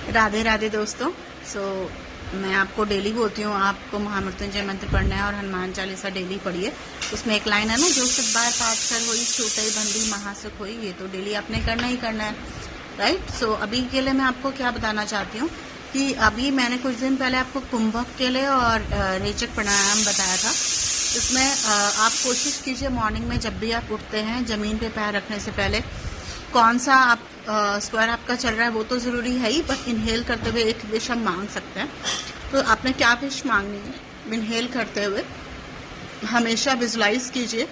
राधे राधे दोस्तों। मैं आपको डेली बोलती हूँ, आपको महामृत्युंजय मंत्र पढ़ना है और हनुमान चालीसा डेली पढ़िए। उसमें एक लाइन है ना, जो सब बार पाठ कर हुई छूटे बंदी महासुख हुई, ये तो डेली आपने करना ही करना है, राइट। अभी के लिए मैं आपको क्या बताना चाहती हूँ कि अभी मैंने कुछ दिन पहले आपको कुंभक के लिए और रेचक प्राणायाम बताया था। इसमें आप कोशिश कीजिए मॉर्निंग में जब भी आप उठते हैं, ज़मीन पे पैर रखने से पहले कौन सा आप स्क्वायर आपका चल रहा है वो तो ज़रूरी है ही, बट इनहेल करते हुए एक विश हम मांग सकते हैं। तो आपने क्या विश मांगनी है, इनहेल करते हुए हमेशा विजुलाइज कीजिए,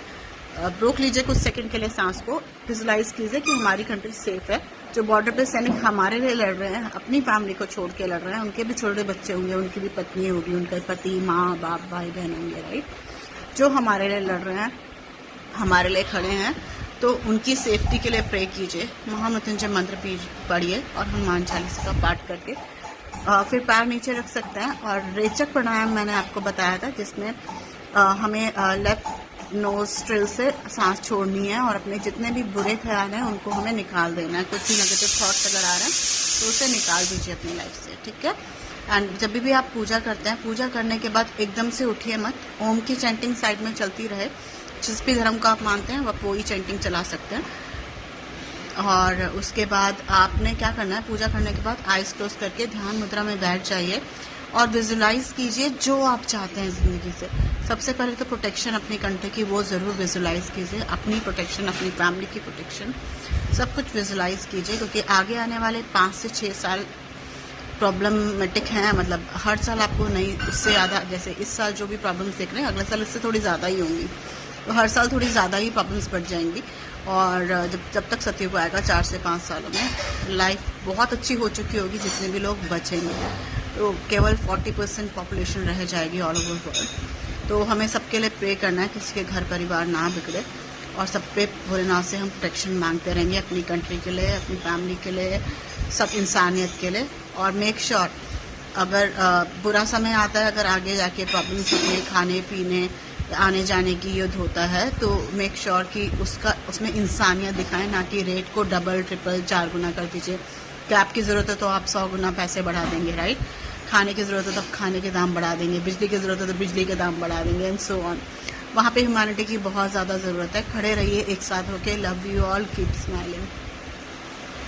रोक लीजिए कुछ सेकंड के लिए सांस को, विजुलाइज कीजिए कि हमारी कंट्री सेफ है। जो बॉर्डर पे सैनिक हमारे लिए लड़ रहे हैं, अपनी फैमिली को छोड़ के लड़ रहे हैं, उनके भी छोटे बच्चे होंगे, उनकी भी पत्नी होगी, उनके पति, माँ बाप, भाई बहन होंगे, राइट। जो हमारे लिए लड़ रहे हैं, हमारे लिए खड़े हैं, तो उनकी सेफ्टी के लिए प्रे कीजिए, महामृत्युंजय मंत्र पढ़िए और हनुमान चालीसा का पाठ करके फिर पैर नीचे रख सकते हैं। और रेचक प्राणायाम मैंने आपको बताया था, जिसमें हमें लेफ्ट नोस्ट्रिल से सांस छोड़नी है और अपने जितने भी बुरे ख्याल हैं उनको हमें निकाल देना है। कुछ भी नेगेटिव थॉट्स अगर आ रहे हैं तो उसे निकाल दीजिए अपनी लाइफ से, ठीक है। एंड जब भी आप पूजा करते हैं, पूजा करने के बाद एकदम से उठिए मत, ओम की चैंटिंग साइड में चलती रहे। जिस भी धर्म को आप मानते हैं आप वही चैंटिंग चला सकते हैं। और उसके बाद आपने क्या करना है, पूजा करने के बाद आइज क्लोज करके ध्यान मुद्रा में बैठ जाइए और विजुलाइज कीजिए जो आप चाहते हैं ज़िंदगी से। सबसे पहले तो प्रोटेक्शन अपनी कंट्री की वो ज़रूर विजुलाइज कीजिए, अपनी प्रोटेक्शन, अपनी फैमिली की प्रोटेक्शन, सब कुछ विजुलाइज कीजिए, क्योंकि आगे आने वाले 5 से 6 साल प्रॉब्लमेटिक हैं। मतलब हर साल आपको नहीं, उससे ज़्यादा, जैसे इस साल जो भी प्रॉब्लम्स देख रहे हैं, अगले साल इससे थोड़ी ज़्यादा ही होंगी, तो हर साल थोड़ी ज़्यादा ही प्रॉब्लम्स बढ़ जाएंगी। और जब तक सतयुग आएगा 4 से 5 सालों में लाइफ बहुत अच्छी हो चुकी होगी, जितने भी लोग बचेंगे, तो केवल 40% पॉपुलेशन रह जाएगी ऑल ओवर वर्ल्ड। तो हमें सबके लिए प्रे करना है, किसी के घर परिवार ना बिगड़े, और सब पे भोलेनाथ से हम प्रोटेक्शन मांगते रहेंगे, अपनी कंट्री के लिए, अपनी फैमिली के लिए, सब इंसानियत के लिए। और मेक श्योर अगर बुरा समय आता है, अगर आगे जाके प्रॉब्लम्स होती है, खाने पीने आने जाने की युद्ध होता है, तो मेक श्योर कि उसमें इंसानियत दिखाएं, ना कि रेट को डबल ट्रिपल 4 गुना कर दीजिए। कैब की ज़रूरत है तो आप 100 गुना पैसे बढ़ा देंगे, राइट। खाने की ज़रूरत है तो खाने के दाम बढ़ा देंगे, बिजली की ज़रूरत है तो बिजली के दाम बढ़ा देंगे, एंड सो ऑन। वहाँ पे ह्यूमैनिटी की बहुत ज़्यादा ज़रूरत है। खड़े रहिए एक साथ होके। Love you all, keep smiling.